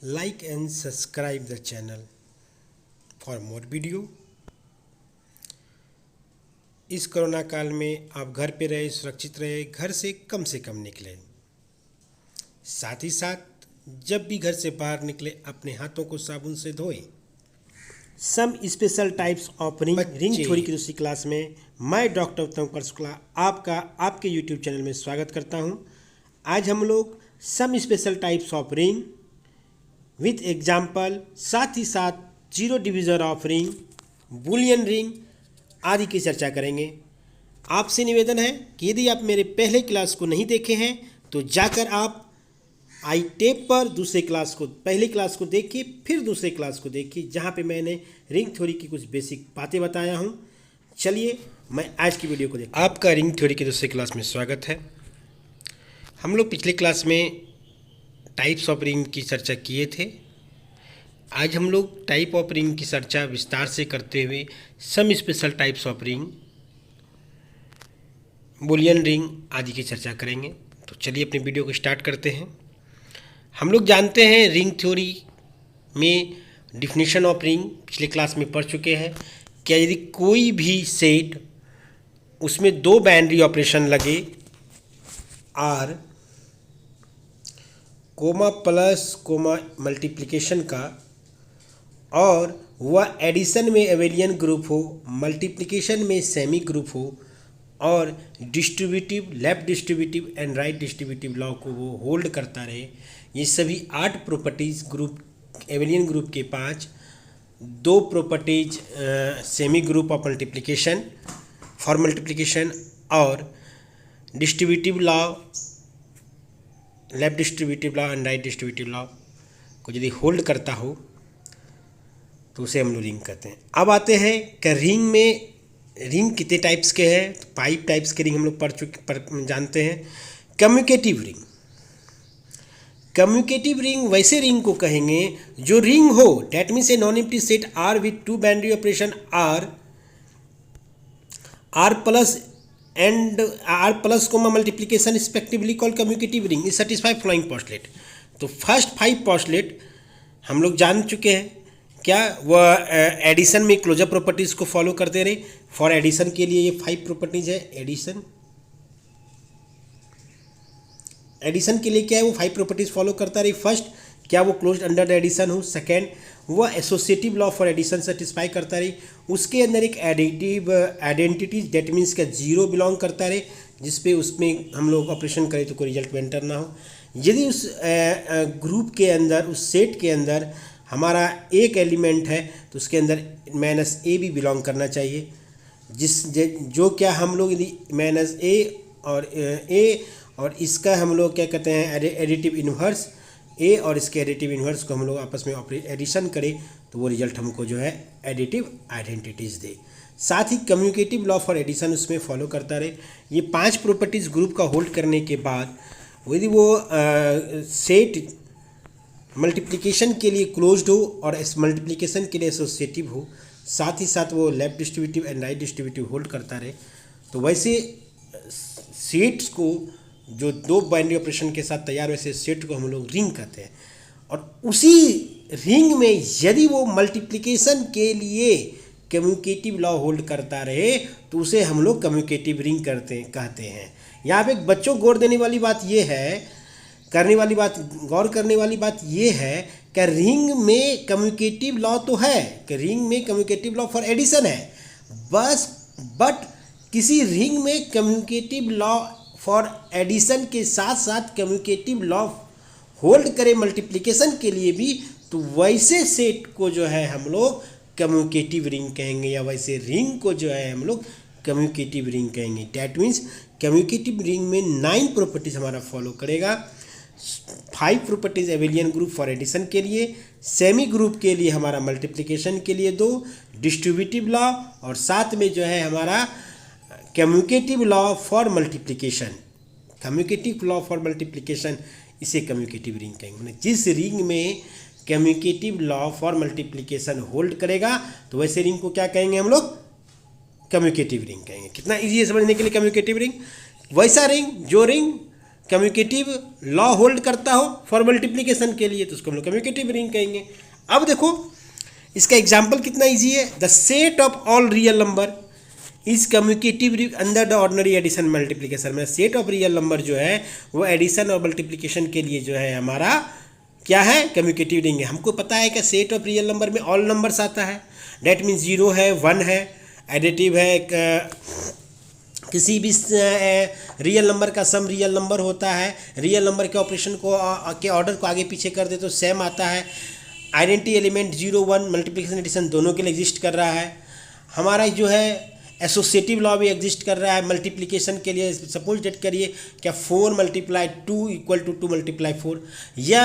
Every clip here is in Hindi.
like and subscribe the channel for more video। इस कोरोना काल में आप घर पे रहे, सुरक्षित रहे, घर से कम निकले। साथ ही साथ जब भी घर से बाहर निकले अपने हाथों को साबुन से धोएं। Some special types of ring theory की दूसरी क्लास में मैं डॉक्टर उत्तम शुक्ला आपका आपके यूट्यूब चैनल में स्वागत करता हूं। आज हम लोग some special types of ring with example, साथ ही साथ zero divisor of ring, Boolean ring आदि की चर्चा करेंगे। आपसे निवेदन है कि यदि आप मेरे पहले क्लास को नहीं देखे हैं तो जाकर आप आई टेप पर पहले क्लास को देखिए, फिर दूसरे क्लास को देखिए जहाँ पे मैंने रिंग थ्योरी की कुछ बेसिक बातें बताया हूँ। चलिए मैं आज की वीडियो को देखता हूँ। आपका रिंग थ्योरी की दूसरी क्लास में स्वागत है। हम लोग पिछले क्लास में टाइप्स ऑफ रिंग की चर्चा किए थे। आज हम लोग टाइप ऑफ रिंग की चर्चा विस्तार से करते हुए some special types of ring, Boolean ring आदि की चर्चा करेंगे। तो चलिए अपनी वीडियो को स्टार्ट करते हैं। हम लोग जानते हैं रिंग थ्योरी में डिफिनीशन ऑफ रिंग पिछले क्लास में पढ़ चुके हैं। क्या यदि कोई भी सेट उसमें दो बाइनरी ऑपरेशन लगे R comma plus comma multiplication का, और वह एडिशन में एबेलियन ग्रुप हो, मल्टीप्लिकेशन में सेमी ग्रुप हो, और distributive, left distributive and right distributive law को वो होल्ड करता रहे। ये सभी 8 प्रॉपर्टीज़ ग्रुप एबेलियन ग्रुप के 5, 2 properties semi group of multiplication for multiplication, और distributive law, left distributive law and right distributive law को यदि होल्ड करता हो तो उसे हम लोग रिंग कहते हैं। अब आते हैं कि रिंग कितने टाइप्स के हैं। तो 5 टाइप्स के रिंग हम लोग जानते हैं। कम्युनिकेटिव रिंग वैसे रिंग को कहेंगे जो रिंग हो, that means a non empty set R with 2 binary operation R plus comma multiplication respectively called communicative ring is satisfy following postulate. तो फर्स्ट 5 पोस्टलेट हम लोग जान चुके हैं। क्या वह एडिशन में क्लोजर प्रॉपर्टीज़ को फॉलो करते रहे। फॉर एडिशन के लिए ये 5 प्रॉपर्टीज़ है। एडिशन के लिए क्या है, वो 5 प्रॉपर्टीज़ फॉलो करता रही। फर्स्ट, क्या वो क्लोज्ड अंडर द एडिशन हो। सेकेंड, वह associative law for addition satisfy करता रही। उसके अंदर एक एडिटिव आइडेंटिटीज डेट मीन्स का 0 बिलोंग करता रहे, जिसपे उसमें हम लोग ऑपरेशन करें तो कोई रिजल्ट में एंटर ना हो। यदि उस ग्रुप के अंदर, उस सेट के अंदर हमारा एक एलिमेंट है तो उसके अंदर -a भी बिलोंग करना चाहिए। जो क्या हम लोग यदि -a और इसका हम लोग क्या कहते हैं एडिटिव इन्वर्स, ए और इसके एडिटिव इन्वर्स को हम लोग आपस में एडिशन करें तो वो रिजल्ट हमको जो है एडिटिव आइडेंटिटीज़ दे। साथ ही कम्युनिकेटिव लॉ फॉर एडिशन उसमें फॉलो करता रहे। ये 5 प्रॉपर्टीज़ ग्रुप का होल्ड करने के बाद यदि वो सेट मल्टीप्लिकेशन के लिए क्लोज्ड हो और इस मल्टीप्लिकेशन के लिए एसोसिएटिव हो, साथ ही साथ वो left distributive and right distributive hold करता रहे, तो वैसे सेट्स को जो 2 बाइनरी ऑपरेशन के साथ तैयार वैसे सेट को हम लोग रिंग कहते हैं। और उसी रिंग में यदि वो मल्टीप्लिकेशन के लिए कम्युनिकेटिव लॉ होल्ड करता रहे तो उसे हम लोग कम्युनिकेटिव रिंग कहते हैं। यहाँ पे बच्चों गौर करने वाली बात ये है कि रिंग में कम्युनिकेटिव लॉ तो है, कि रिंग में कम्युनिकेटिव लॉ फॉर एडिशन है बट किसी रिंग में कम्युनिकेटिव लॉ फॉर एडिशन के साथ साथ कम्युनिकेटिव लॉ होल्ड करे मल्टीप्लिकेशन के लिए भी, तो वैसे सेट को जो है हम लोग कम्युनिकेटिव रिंग कहेंगे, या वैसे रिंग को जो है हम लोग कम्युनिकेटिव रिंग कहेंगे। डैट मीन्स कम्युनिकेटिव रिंग में 9 प्रॉपर्टीज हमारा फॉलो करेगा। 5 properties abelian group for addition के लिए, सेमी ग्रुप के लिए हमारा मल्टीप्लिकेशन के लिए 2, डिस्ट्रीब्यूटिव लॉ, और साथ में जो है हमारा कम्युनिकेटिव लॉ फॉर मल्टीप्लिकेशन। इसे कम्युनिकेटिव रिंग कहेंगे। जिस रिंग में communicative law for multiplication hold करेगा तो वैसे रिंग को क्या कहेंगे हम लोग, कम्युनिकेटिव रिंग कहेंगे। कितना इजी है समझने के लिए कम्युनिकेटिव रिंग। वैसा रिंग जो रिंग कम्यूटेटिव लॉ होल्ड करता हो फॉर मल्टीप्लिकेशन के लिए, तो उसको हम लोग कम्यूटेटिव रिंग कहेंगे। अब देखो इसका एग्जाम्पल कितना ईजी है। The set of all real number is commutative ring under the ordinary addition multiplication में। सेट ऑफ रियल नंबर जो है वो एडिशन और मल्टीप्लिकेशन के लिए जो है हमारा क्या है, कम्यूटेटिव रिंग है। हमको पता है कि सेट ऑफ रियल नंबर में ऑल नंबर्स आता है, डेट मीन्स 0 है 1 है, एडिटिव है, किसी भी रियल नंबर का सम रियल नंबर होता है, रियल नंबर के ऑपरेशन को के ऑर्डर को आगे पीछे कर दे तो सेम आता है। आइडेंटिटी एलिमेंट 0 1 मल्टीप्लिकेशन एडिशन दोनों के लिए एग्जिस्ट कर रहा है। हमारा जो है एसोसिएटिव लॉ भी एग्जिस्ट कर रहा है मल्टीप्लिकेशन के लिए। सपोज डेट करिए क्या 4 × 2 = 2 × 4 या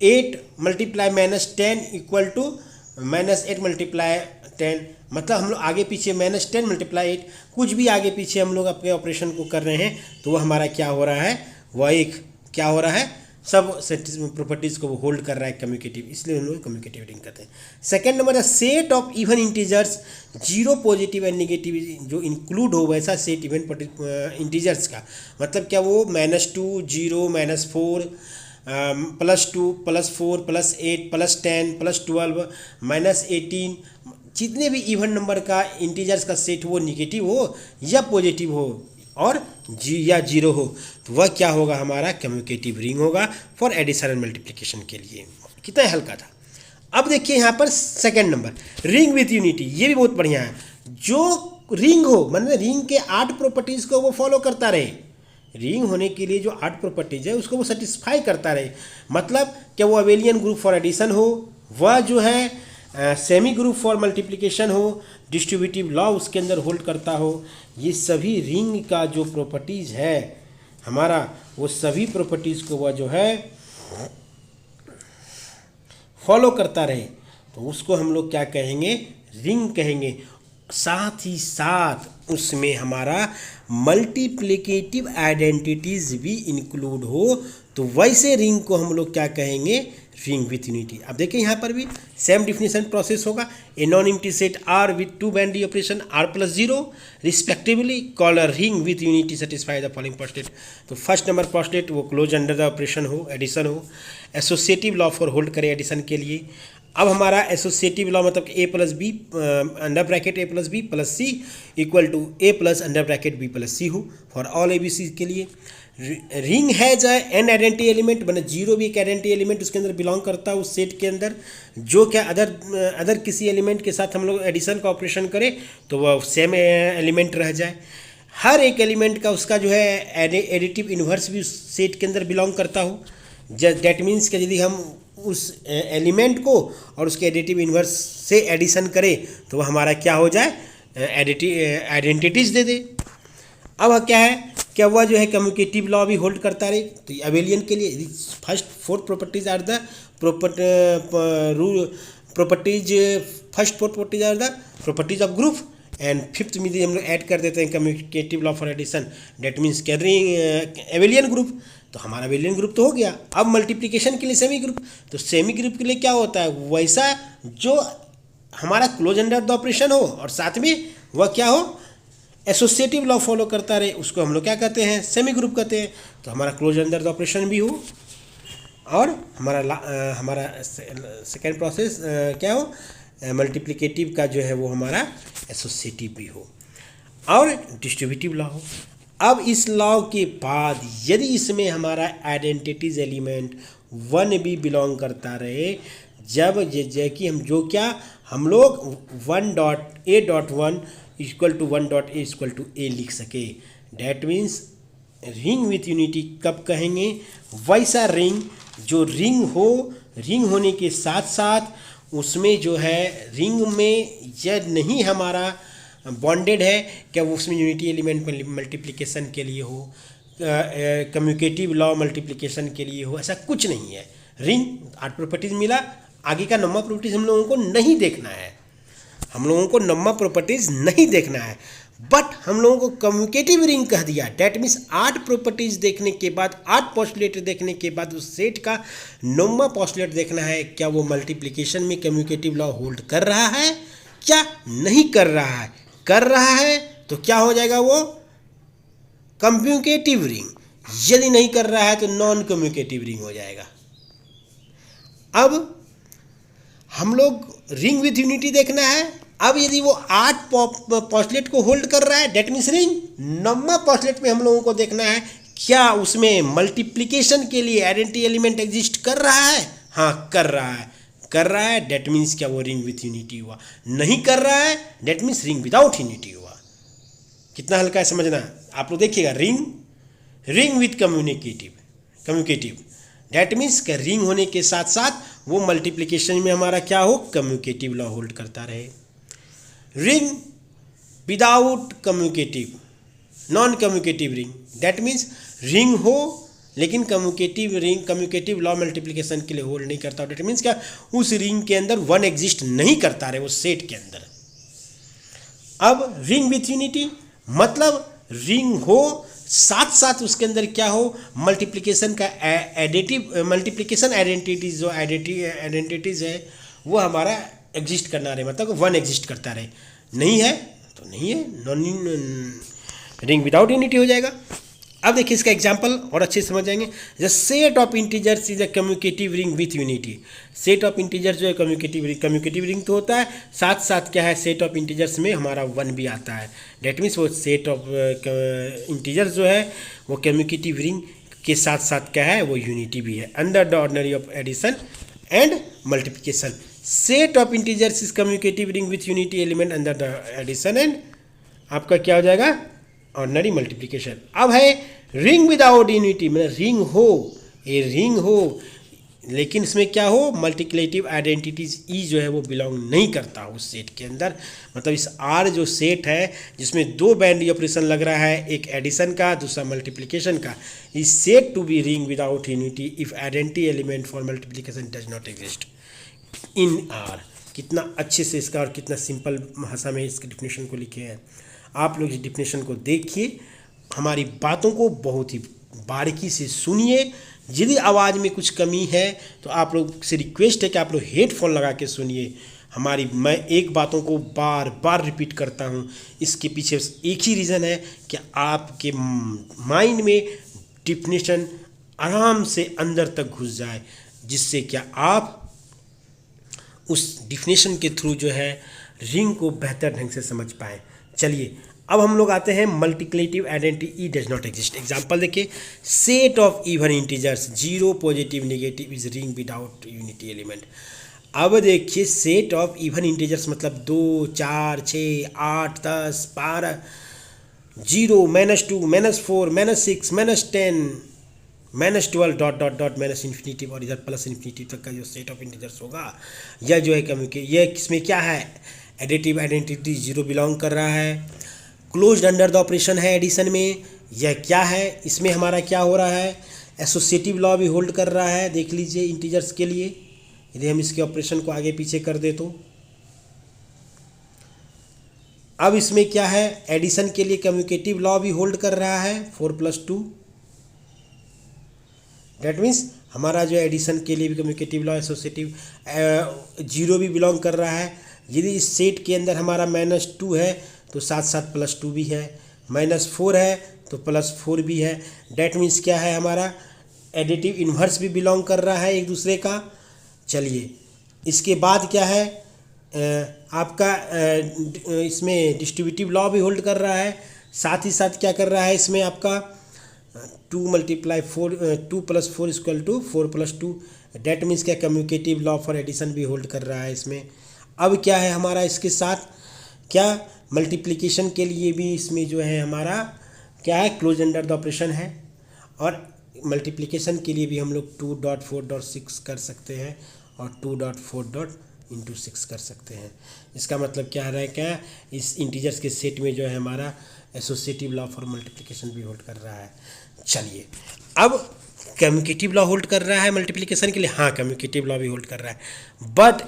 8 × -10 = -8 × 10, मतलब हम लोग आगे पीछे -10 × 8 कुछ भी आगे पीछे हम लोग अपने ऑपरेशन को कर रहे हैं तो वो हमारा क्या हो रहा है, वह एक क्या हो रहा है, सब प्रॉपर्टीज़ को वो होल्ड कर रहा है कम्यूटेटिव, इसलिए हम लोग कम्यूटेटिव रिंग करते हैं। सेकेंड नंबर है set of even integers 0 positive and negative जो इंक्लूड हो वैसा सेट इवन इंटीजर्स का, मतलब क्या वो -2 0 -4 +2 +4 +8 +10 +12 -18 जितने भी इवन नंबर का इंटीजर्स का सेट वो निगेटिव हो या पॉजिटिव हो और या 0 हो तो वह क्या होगा, हमारा कम्यूटेटिव रिंग होगा फॉर एडिशन एंड मल्टीप्लिकेशन के लिए। कितना हल्का था। अब देखिए यहाँ पर second number ring with unity, ये भी बहुत बढ़िया है। जो रिंग हो मतलब रिंग के 8 प्रॉपर्टीज़ को वो फॉलो करता रहे, रिंग होने के लिए जो 8 प्रॉपर्टीज है उसको वो सेटिस्फाई करता रहे, मतलब क्या वो अबेलियन ग्रुप फॉर एडिशन हो, वह जो है सेमी ग्रुप फॉर मल्टीप्लिकेशन हो, डिस्ट्रीब्यूटिव लॉ उसके अंदर होल्ड करता हो, ये सभी रिंग का जो प्रॉपर्टीज़ है हमारा वो सभी प्रॉपर्टीज़ को वह जो है फॉलो करता रहे तो उसको हम लोग क्या कहेंगे, रिंग कहेंगे। साथ ही साथ उसमें हमारा मल्टीप्लिकेटिव आइडेंटिटीज़ भी इंक्लूड हो तो वैसे रिंग को हम लोग क्या कहेंगे, रिंग विथ यूनिटी। अब देखिए यहाँ पर भी सेम डिफिनेशन प्रोसेस होगा। A non empty set R with 2 binary operation r + 0 respectively call a ring with unity satisfy the following postulate. तो फर्स्ट नंबर पोस्टलेट वो क्लोज अंडर द ऑपरेशन हो, एडिशन हो, एसोसिएटिव लॉ फॉर होल्ड करे एडिशन के लिए। अब हमारा एसोसिएटिव लॉ मतलब a + b under bracket a + b + c = a + under bracket b + c हो फॉर ऑल ABC के लिए। रिंग है जो एन आइडेंटिटी एलिमेंट मतलब 0 भी एक आइडेंटिटी एलिमेंट उसके अंदर बिलोंग करता है उस सेट के अंदर, जो क्या अदर किसी एलिमेंट के साथ हम लोग एडिशन का ऑपरेशन करें तो वह सेम एलिमेंट रह जाए। हर एक एलिमेंट का उसका जो है एडिटिव इन्वर्स भी उस सेट के अंदर बिलोंग करता हो। डेट मीन्स कि यदि हम उस एलिमेंट को और उसके एडिटिव इन्वर्स से एडिशन करें तो वह हमारा क्या हो जाए, आइडेंटिटीज़ दे दे। अब क्या है, क्या हुआ जो है कम्यूटेटिव लॉ भी होल्ड करता रहे तो अबेलियन के लिए first 4 properties are the properties are the properties of group and fifth में हम लोग ऐड कर देते हैं commutative law for addition, that means caring abelian group, तो हमारा एबेलियन ग्रुप तो हो गया। अब मल्टीप्लिकेशन के लिए सेमी ग्रुप, तो सेमी ग्रुप के लिए क्या होता है, वैसा जो हमारा क्लोज अंडर द ऑपरेशन हो और साथ में वह क्या हो, एसोसिएटिव लॉ फॉलो करता रहे, उसको हम लोग क्या कहते हैं, सेमी ग्रुप कहते हैं। तो हमारा क्लोज अंडर द ऑपरेशन भी हो और हमारा सेकेंड प्रोसेस क्या हो, मल्टीप्लिकेटिव का जो है वो हमारा एसोसिएटिव भी हो और डिस्ट्रीब्यूटिव लॉ हो। अब इस लॉ के बाद यदि इसमें हमारा आइडेंटिटीज एलिमेंट 1 भी बिलोंग करता रहे, जब कि हम लोग 1.a.1 = 1.a = a लिख सके, that means ring with unity कब कहेंगे, वैसा रिंग जो रिंग होने के साथ साथ उसमें जो है रिंग में यह नहीं हमारा बॉन्डेड है क्या वो उसमें यूनिटी एलिमेंट मल्टीप्लिकेशन के लिए हो, कम्यूटेटिव लॉ मल्टीप्लिकेशन के लिए हो, ऐसा कुछ नहीं है। रिंग 8 प्रॉपर्टीज मिला, आगे का नंबर प्रॉपर्टीज हम लोगों को नहीं देखना है, हम लोगों को नंबर प्रॉपर्टीज नहीं देखना है, बट हम लोगों को कम्यूटेटिव रिंग कह दिया। डैट मीन्स 8 प्रॉपर्टीज देखने के बाद 8 पोस्टुलेट देखने के बाद उस सेट का नंबर पोस्टुलेट देखना है, क्या वो मल्टीप्लिकेशन में कम्यूटेटिव लॉ होल्ड कर रहा है क्या नहीं कर रहा है। कर रहा है तो क्या हो जाएगा, वो कम्यूटेटिव रिंग। यदि नहीं कर रहा है तो नॉन कम्युनिकेटिव रिंग हो जाएगा। अब हम लोग रिंग विथ यूनिटी देखना है। अब यदि वो 8 पोस्टलेट को होल्ड कर रहा है, डेट मीन्स रिंग। 9वां पोस्टलेट में हम लोगों को देखना है क्या उसमें मल्टीप्लिकेशन के लिए आइडेंटिटी एलिमेंट एग्जिस्ट कर रहा है। हाँ, कर रहा है, कर रहा है, डेट मीन्स क्या वो रिंग विथ यूनिटी हुआ। नहीं कर रहा है, that means ring without unity हुआ। कितना हल्का है समझना। आप लोग देखिएगा, ring with communicative date means क्या रिंग होने के साथ साथ वो मल्टीप्लिकेशन में हमारा क्या हो, कम्युनिकेटिव लॉ होल्ड करता रहे। Ring without communicative, non communicative ring, that means ring हो लेकिन कम्युनिकेटिव लॉ मल्टीप्लिकेशन के लिए होल्ड नहीं करता। डेट मीन्स क्या, उस रिंग के अंदर 1 एग्जिस्ट नहीं करता रहे, वो सेट के अंदर। अब रिंग विथ यूनिटी मतलब रिंग हो साथ साथ उसके अंदर क्या हो, मल्टीप्लिकेशन का मल्टीप्लिकेशन आइडेंटिटीज, जो आइडेंटिटीज है वो हमारा एग्जिस्ट करना रहे, मतलब 1 एग्जिस्ट करता रहे। नहीं है तो नहीं है, नॉन रिंग विदाउट यूनिटी हो जाएगा। अब देखिए इसका एग्जांपल और अच्छे से समझ जाएंगे। The set of integers is a communicative ring with unity. Set of integers जो है कम्युनिकेटिव रिंग तो होता है, साथ साथ क्या है, सेट ऑफ इंटीजर्स में हमारा 1 भी आता है। डेट मीन्स वो सेट ऑफ इंटीजर्स जो है वो कम्युनिकेटिव रिंग के साथ साथ क्या है, वो यूनिटी भी है। Under the ordinary of addition and multiplication, set of integers is communicative ring with unity element under the addition and आपका क्या हो जाएगा, ऑर्डिनरी मल्टीप्लिकेशन। अब है रिंग विदाउट यूनिटी, मतलब रिंग हो, ये रिंग हो लेकिन इसमें क्या हो, मल्टीप्लिकेटिव आइडेंटिटीज ई जो है वो बिलोंग नहीं करता उस सेट के अंदर। मतलब इस आर जो सेट है जिसमें 2 बाइनरी ऑपरेशन लग रहा है, एक एडिशन का दूसरा मल्टीप्लिकेशन का, is set to be ring without unity if identity element for multiplication does not exist in R. कितना अच्छे से इसका और कितना सिंपल भाषा में इसके डिफिनेशन को लिखे हैं। आप लोग इस डिफिनेशन को देखिए, हमारी बातों को बहुत ही बारीकी से सुनिए। यदि आवाज़ में कुछ कमी है तो आप लोग से रिक्वेस्ट है कि आप लोग हेडफोन लगा के सुनिए हमारी। मैं एक बातों को बार बार रिपीट करता हूँ, इसके पीछे एक ही रीज़न है कि आपके माइंड में डिफिनेशन आराम से अंदर तक घुस जाए, जिससे क्या आप उस डिफिनेशन के थ्रू जो है रिंग को बेहतर ढंग से समझ पाएँ। चलिए अब हम लोग आते हैं multiplicative identity does not exist. Example देखिए, set of even integers 0 positive negative is ring without unity element. अब देखिए सेट ऑफ इवन इंटीजर्स मतलब 2, 4, 6, 8, 10, 12, 0, -2, -4, -6, -10, -12 dot dot dot minus infinity और इधर प्लस इन्फिनिटी तक का जो सेट ऑफ इंटीजर्स होगा, यह जो है यह किसमें क्या है, एडिटिव आइडेंटिटी 0 बिलोंग कर रहा है। क्लोज्ड अंडर द ऑपरेशन है एडिशन में, यह क्या है, इसमें हमारा क्या हो रहा है, एसोसिएटिव लॉ भी होल्ड कर रहा है। देख लीजिए इंटीजर्स के लिए, यदि हम इसके ऑपरेशन को आगे पीछे कर दे तो अब इसमें क्या है, एडिशन के लिए कम्युनिकेटिव लॉ भी होल्ड कर रहा है 4 + 2। डेट मीन्स हमारा जो एडिशन के लिए भी कम्युनिकेटिव लॉ एसोसिएटिव 0 भी बिलोंग कर रहा है। यदि इस सेट के अंदर हमारा -2 है तो साथ साथ +2 भी है, -4 है तो +4 भी है। डेट मीन्स क्या है, हमारा एडिटिव इन्वर्स भी बिलोंग कर रहा है एक दूसरे का। चलिए इसके बाद क्या है, आपका इसमें डिस्ट्रीब्यूटिव लॉ भी होल्ड कर रहा है। साथ ही साथ क्या कर रहा है, इसमें आपका 2 + 4 = 4 + 2। डेट मीन्स क्या, कम्युनिकेटिव लॉ फॉर एडिशन भी होल्ड कर रहा है इसमें। अब क्या है हमारा इसके साथ, क्या मल्टीप्लिकेशन के लिए भी इसमें जो है हमारा क्या है, क्लोज अंडर द ऑपरेशन है। और मल्टीप्लिकेशन के लिए भी हम लोग 2.4.6 कर सकते हैं और 2.4.6 कर सकते हैं। इसका मतलब क्या है, क्या इस इंटीजर्स के सेट में जो है हमारा एसोसिएटिव लॉ फॉर मल्टीप्लिकेशन भी होल्ड कर रहा है। चलिए अब कम्युनिकेटिव लॉ होल्ड कर रहा है मल्टीप्लिकेशन के लिए, हाँ कम्युनिकेटिव लॉ भी होल्ड कर रहा है, बट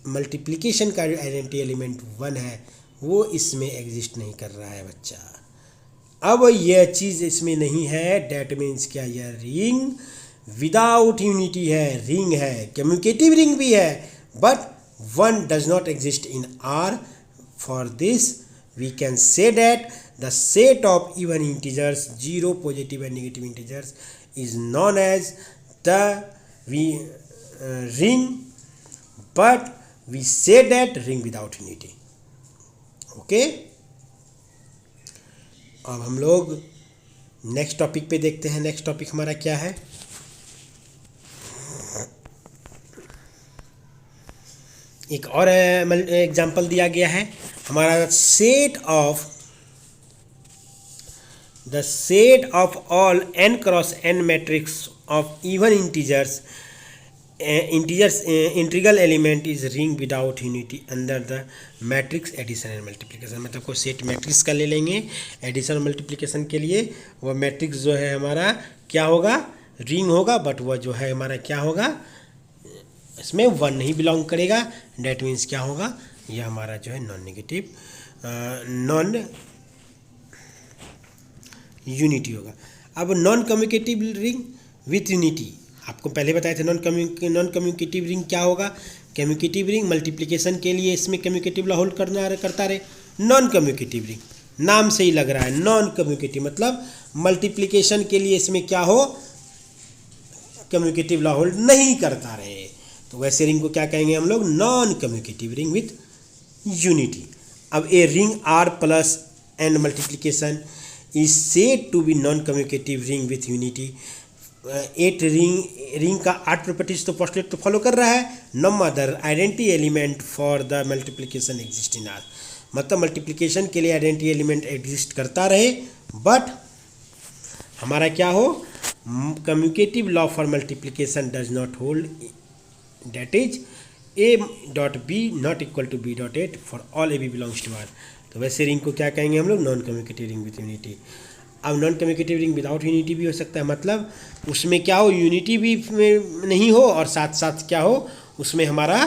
मल्टीप्लिकेशन का जो आइडेंटिटी एलिमेंट 1 है वो इसमें एग्जिस्ट नहीं कर रहा है बच्चा। अब यह चीज़ इसमें नहीं है, डेट मीन्स क्या, यह रिंग विदाउट यूनिटी है, रिंग है, कम्युनिकेटिव रिंग भी है, but 1 does not exist in R. For this we can say that the set of even integers, zero positive and negative integers, is known as the ring, but we say that ring without unity. Okay, अब हम लोग नेक्स्ट टॉपिक पे देखते हैं। नेक्स्ट टॉपिक हमारा क्या है? एक और एग्जाम्पल दिया गया है हमारा, the set of all n cross n matrix of even integers integral element is ring without unity under the matrix addition and multiplication. मतलब कोई सेट मैट्रिक्स का ले लेंगे एडिशन और मल्टीप्लिकेशन के लिए, वह मैट्रिक्स जो है हमारा क्या होगा? रिंग होगा, बट वह जो है हमारा क्या होगा? इसमें वन नहीं बिलोंग करेगा। डेट मीन्स क्या होगा? यह हमारा जो है नॉन नेगेटिव, नॉन यूनिटी होगा। अब non communicative ring with unity, आपको पहले बताए थे नॉन कम्युनिकेटिव रिंग क्या होगा? कम्युनिकेटिव रिंग मल्टीप्लिकेशन के लिए इसमें कम्युनिकेटिव ला होल्ड करता रहे। नॉन कम्युनिकेटिव रिंग, नाम से ही लग रहा है नॉन कम्युनिकेटिव, मतलब मल्टीप्लिकेशन के लिए इसमें क्या हो? कम्युनिकेटिव ला होल्ड नहीं करता रहे, तो वैसे रिंग को क्या कहेंगे हम लोग? Non communicative ring with unity. अब a ring R plus n multiplication is said to be non communicative ring with unity. 8 ring का 8 प्रॉपर्टीज तो पोस्टुलेट तो फॉलो कर रहा है। No other identity element for the multiplication exist in R, मतलब मल्टीप्लिकेशन के लिए आइडेंटिटी एलिमेंट एग्जिस्ट करता रहे, बट हमारा क्या हो? Communicative law for multiplication does not hold, that is a dot b not equal to b dot 8 for all ab belongs to R। तो वैसे रिंग को क्या कहेंगे हम लोग? Non communicative ring with unity. अब non communicative ring without unity भी हो सकता है, मतलब उसमें क्या हो? यूनिटी भी नहीं हो और साथ साथ क्या हो? उसमें हमारा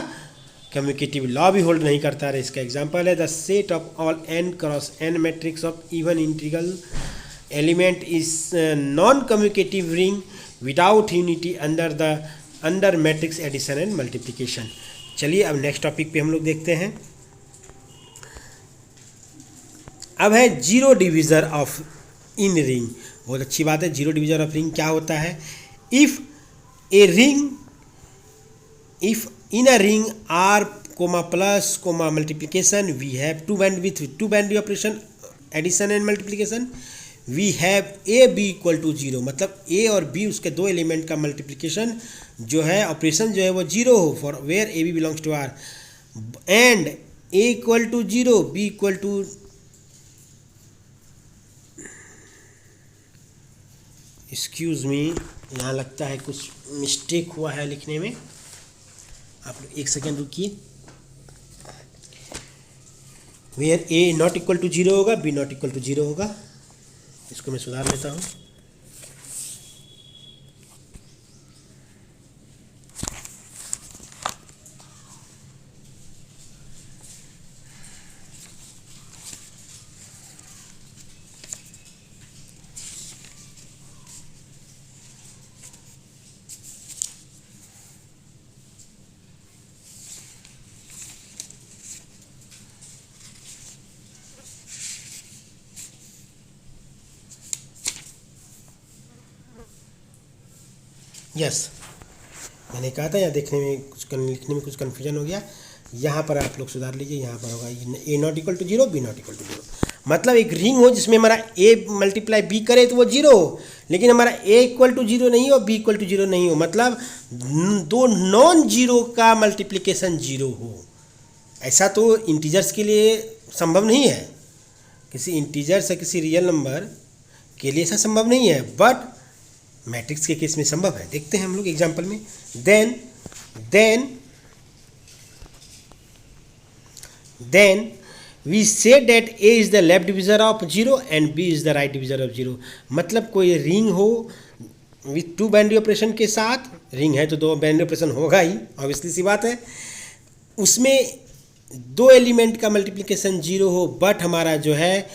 कम्युनिकेटिव लॉ भी होल्ड नहीं करता है। इसका एग्जांपल है the set of all n cross n matrix of even integral element is non communicative ring without unity under matrix addition and multiplication. चलिए अब नेक्स्ट टॉपिक पे हम लोग देखते हैं। अब है zero divisor of in ring. बहुत अच्छी बात है। जीरो डिविजर ऑफ रिंग क्या होता है? If in a ring R comma plus comma multiplication we have two binary operation addition and multiplication, we have a b equal to zero, मतलब ए और बी उसके दो एलिमेंट का मल्टीप्लिकेशन जो है ऑपरेशन जो है वो जीरो हो for where a b belongs to R, and a equal to zero, b equal to excuse me, यहाँ लगता है कुछ मिस्टेक हुआ है लिखने में, आप लोग एक सेकेंड रुकिए। Where a not equal to zero होगा, b not equal to zero होगा, इसको मैं सुधार लेता हूँ। यस, मैंने कहा था यहाँ देखने में लिखने में कुछ कन्फ्यूजन हो गया। यहाँ पर आप लोग सुधार लीजिए, यहाँ पर होगा a not equal to zero, b not equal to zero, मतलब एक रिंग हो जिसमें हमारा ए मल्टीप्लाई बी करे तो वो जीरो हो, लेकिन हमारा ए इक्वल टू जीरो नहीं हो, बी इक्वल टू जीरो नहीं हो, मतलब दो नॉन जीरो का मल्टीप्लिकेशन जीरो हो। ऐसा तो इंटीजर्स के लिए संभव नहीं है, किसी इंटीजर से किसी रियल नंबर के लिए ऐसा संभव नहीं है, बट मैट्रिक्स के केस में संभव है। देखते हैं हम लोग एग्जांपल में। Then we say that a is the left divisor of zero and b is the right divisor of zero, मतलब कोई रिंग हो विथ टू बाइनरी ऑपरेशन के साथ, रिंग है तो दो बाइनरी ऑपरेशन होगा ही, ऑब्वियसली सी बात है, उसमें दो एलिमेंट का मल्टीप्लिकेशन जीरो हो, बट हमारा जो है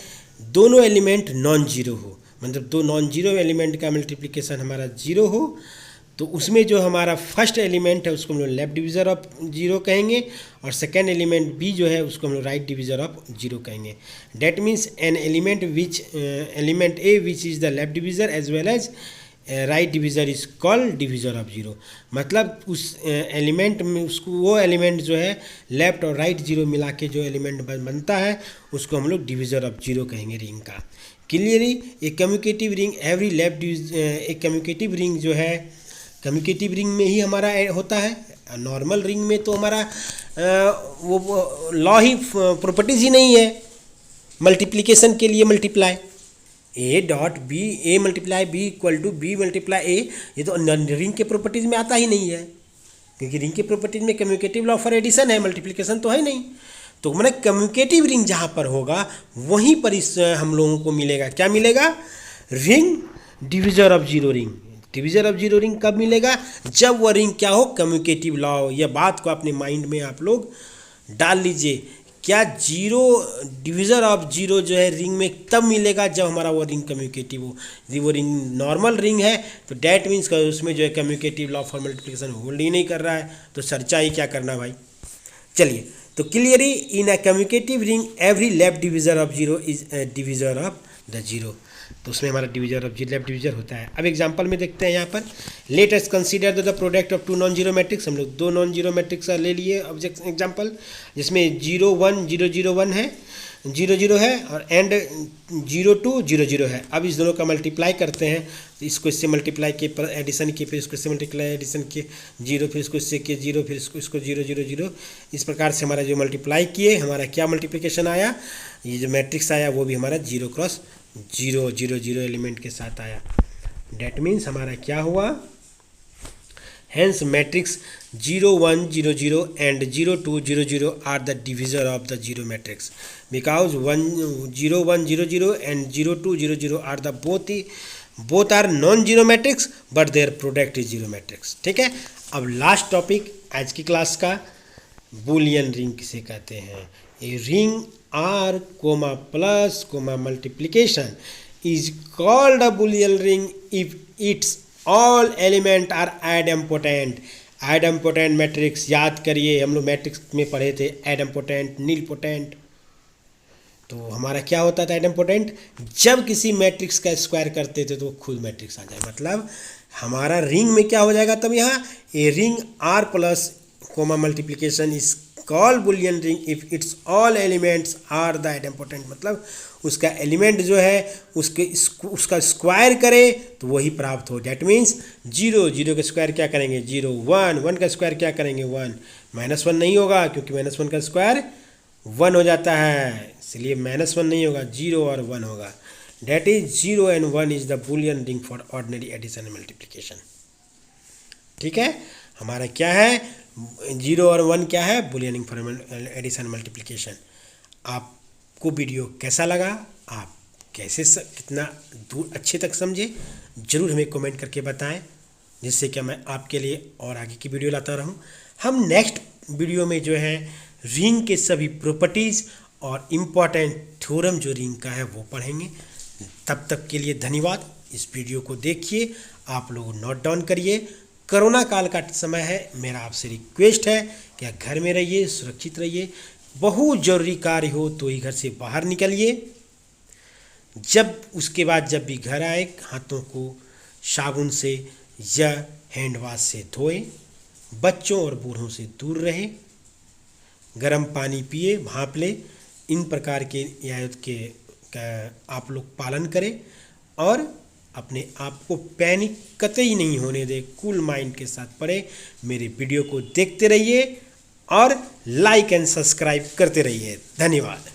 दोनों एलिमेंट नॉन जीरो हो, मतलब दो नॉन जीरो एलिमेंट का मल्टीप्लिकेशन हमारा जीरो हो, तो उसमें जो हमारा फर्स्ट एलिमेंट है उसको हम लोग लेफ्ट डिविज़र ऑफ जीरो कहेंगे, और सेकेंड एलिमेंट बी जो है उसको हम लोग राइट डिविज़र ऑफ जीरो कहेंगे। That means an element element a which is the left divisor as well as right divisor is called divisor of zero. मतलब उस एलिमेंट में उसको वो एलिमेंट जो है लेफ्ट और राइट जीरो मिला के जो एलिमेंट बनता है उसको हम लोग डिविज़र ऑफ जीरो कहेंगे रिंग का। क्लियरली ए कम्युनिकेटिव रिंग एवरी लेफ्ट एक कम्युनिकेटिव रिंग जो है कम्युनिकेटिव रिंग में ही हमारा होता है। नॉर्मल रिंग में तो हमारा वो लॉ ही प्रॉपर्टीज ही नहीं है। मल्टीप्लिकेशन के लिए multiply a dot b, a multiply b equal to b multiply a, ये तो रिंग के प्रॉपर्टीज में आता ही नहीं है, क्योंकि रिंग के प्रॉपर्टीज में कम्युनिकेटिव लॉ फॉर एडिशन है, मल्टीप्लिकेशन तो है नहीं। तो मैंने कम्युनिकेटिव रिंग जहाँ पर होगा वहीं पर इस हम लोगों को मिलेगा, क्या मिलेगा, ring divisor of zero ring. Divisor of zero ring कब मिलेगा, जब वह रिंग क्या हो, कम्युनिकेटिव लॉ हो। यह बात को अपने माइंड में आप लोग डाल लीजिए। क्या जीरो डिविज़र ऑफ जीरो जो है रिंग में तब मिलेगा जब हमारा वो रिंग कम्युनिकेटिव हो। यदि वो रिंग नॉर्मल रिंग है तो डैट मीन्स उसमें जो है communicative law for multiplication hold ही नहीं कर रहा है, तो चर्चा ही क्या करना भाई। चलिए, तो clearly in a communicative ring every left divisor of zero is divisor of the zero. तो उसमें हमारा डिविज़र ऑफ लेफ्ट डिविज़र होता है। अब एग्जांपल में देखते हैं यहाँ पर, let us consider the product of two non zero matrix. हम लोग दो नॉन जीरो मैट्रिक्स ले लिए ऑब्जेक्ट एग्जांपल, जिसमें 0 1 0 0 1 है, 0 0 है, और एंड 0 2 0 0 है। अब इस दोनों का मल्टीप्लाई करते हैं, तो इसको इससे मल्टीप्लाई के पर एडिशन किए, फिर इसको इससे मल्टीप्लाई एडिशन किए 0, फिर इसको इससे किए 0, फिर इसको 0 0 0। इस प्रकार से हमारा जो मल्टीप्लाई किए हमारा क्या मल्टीप्लिकेशन आया, ये जो मैट्रिक्स आया वो भी हमारा 0 क्रॉस 0 0 0 एलिमेंट के साथ आया। डेट मीन्स हमारा क्या हुआ, hence matrix 0 1 0 0 and 0 2 0 0 are the divisor of the zero matrix, because 0 1 0 0 and 0 2 0 0 are the both are non zero matrix but their product is zero matrix. ठीक है। अब लास्ट टॉपिक आज की क्लास का, बुलियन रिंग किसे कहते हैं। A ring R comma plus comma multiplication is called a Boolean ring if it's all element are idempotent. Idempotent matrix याद करिए, हम लोग मैट्रिक्स में पढ़े थे आइडेम्पोटेंट नीलपोटेंट। तो हमारा क्या होता था आइडेम्पोटेंट, जब किसी मैट्रिक्स का स्क्वायर करते थे तो वो खुद मैट्रिक्स आ जाए। मतलब हमारा रिंग में क्या हो जाएगा तब, यहाँ a ring R plus comma multiplication is call Boolean ring if it's all elements are the idempotent. मतलब उसका एलिमेंट जो है उसका स्क्वायर करे तो वही प्राप्त हो। डैट मीन्स 0 0 का स्क्वायर क्या करेंगे 0, 1 1 का स्क्वायर क्या करेंगे 1, -1 नहीं होगा क्योंकि -1 का स्क्वायर 1 हो जाता है, इसलिए -1 नहीं होगा, 0 और 1 होगा। That is 0 and 1 is the Boolean ring for ordinary addition and multiplication. ठीक है, हमारा क्या है 0 और 1 क्या है, Boolean ring for addition multiplication. आपको वीडियो कैसा लगा, आप कैसे कितना दूर अच्छे तक समझे, ज़रूर हमें कमेंट करके बताएं, जिससे कि मैं आपके लिए और आगे की वीडियो लाता रहूं। हम नेक्स्ट वीडियो में जो है रिंग के सभी प्रॉपर्टीज़ और इम्पॉर्टेंट थ्योरम जो रिंग का है वो पढ़ेंगे। तब तक के लिए धन्यवाद। इस वीडियो को देखिए, आप लोग नोट डाउन करिए। कोरोना काल का समय है, मेरा आपसे रिक्वेस्ट है कि आप घर में रहिए, सुरक्षित रहिए। बहुत ज़रूरी कार्य हो तो ही घर से बाहर निकलिए। जब उसके बाद जब भी घर आए, हाथों को साबुन से या हैंड वॉश से धोएं। बच्चों और बूढ़ों से दूर रहें। गर्म पानी पिए, भाप ले। इन प्रकार के रियायत के आप लोग पालन करें और अपने आप को पैनिक कतई नहीं होने दें। कूल माइंड के साथ पढ़ें। मेरे वीडियो को देखते रहिए और लाइक एंड सब्सक्राइब करते रहिए। धन्यवाद।